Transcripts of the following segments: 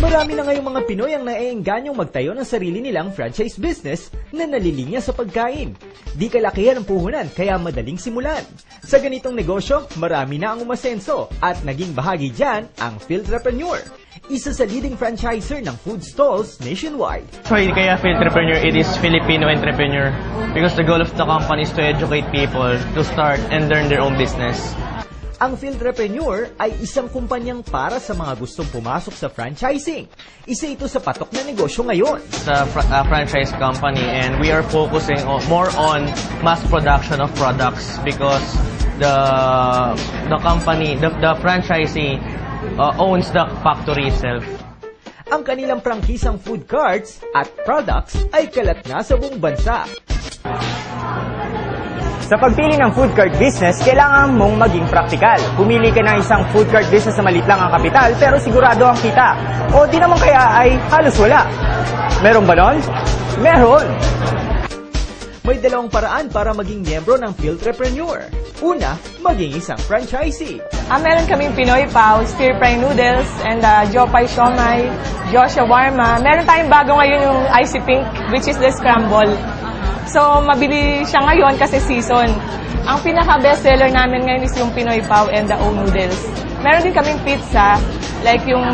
Marami na ngayong mga Pinoy ang naiengganyong magtayo ng sarili nilang franchise business na nalilinya sa pagkain. Di kalakihan ang puhunan kaya madaling simulan. Sa ganitong negosyo, marami na ang umasenso at naging bahagi dyan ang Filtrepreneur, isa sa leading franchiser ng food stalls nationwide. Kaya Filtrepreneur, it is Filipino entrepreneur because the goal of the company is to educate people to start and learn their own business. Ang Filtrepreneur ay isang kumpanyang para sa mga gustong pumasok sa franchising. Isa ito sa patok na negosyo ngayon. It's a franchise company and we are focusing more on mass production of products because the company, the franchisee owns the factory itself. Ang kanilang prangkisang food carts at products ay kalat na sa buong bansa. Sa pagpili ng food cart business, kailangan mong maging praktikal. Pumili ka ng isang food cart business na maliit lang ang kapital pero sigurado ang kita. O di naman kaya ay halos wala. Meron ba nun? Meron! May dalawang paraan para maging miyembro ng Filtrepreneur. Una, maging isang franchisee. Meron kaming Pinoy Pao, Stir Fry Noodles, and Jopay Siomai, Joshua Warma. Meron tayong bago ngayon yung Icy Pink, which is the scramble. So, mabili siya ngayon kasi season. Ang pinaka-best seller namin ngayon is yung Pinoy Pao and the O Noodles. Meron din kaming pizza, like yung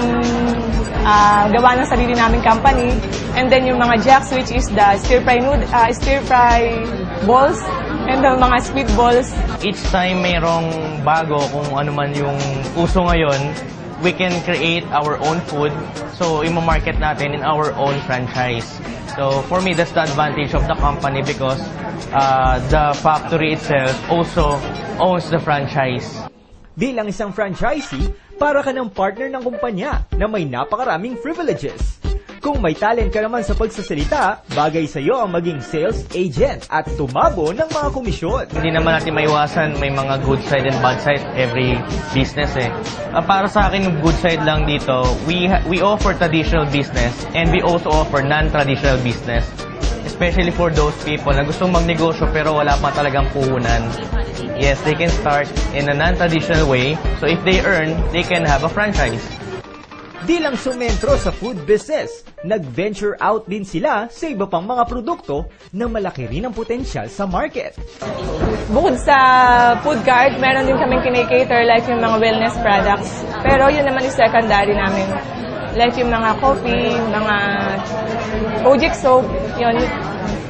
gawa ng sarili naming company. And then yung mga jacks, which is the stir-fry balls and the mga squid balls. Each time mayroong bago kung ano man yung uso ngayon, we can create our own food. So, i-market natin in our own franchise. So, for me, that's the advantage of the company because the factory itself also owns the franchise. Bilang isang franchisee, para ka ng partner ng kumpanya na may napakaraming privileges. Kung may talent ka naman sa pagsasalita, bagay sa iyo ang maging sales agent at tumabo ng mga komisyon. Hindi naman natin maiwasan, may mga good side and bad side every business eh. Para sa akin, yung good side lang dito, we offer traditional business and we also offer non-traditional business. Especially for those people na gustong magnegosyo pero wala pa talagang puhunan. Yes, they can start in a non-traditional way. So if they earn, they can have a franchise. Di lang sumentro sa food business, nag-venture out din sila sa iba pang mga produkto na malaki rin ang potensyal sa market. Bukod sa food cart, meron din kaming kinikater like yung mga wellness products. Pero yun naman yung secondary namin. Like yung mga coffee, mga Kojic soap, yun.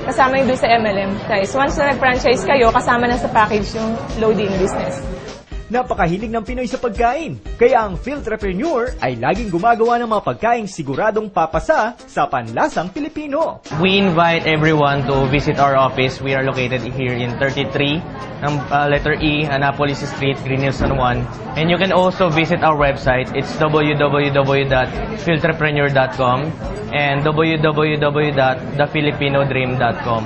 Kasama yun doon sa MLM. Guys, once na nag-franchise kayo, kasama na sa package yung loading business. Napakahilig ng Pinoy sa pagkain, kaya ang Filtrepreneur ay laging gumagawa ng mga pagkaing siguradong papasa sa panlasang Pilipino. We invite everyone to visit our office. We are located here in 33, letter E, Annapolis Street, Green Hills, San Juan. And you can also visit our website. It's www.filtrepreneur.com and www.thefilipinodream.com.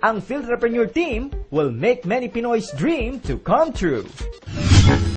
Ang Filtrepreneur team will make many Pinoys' dream to come true.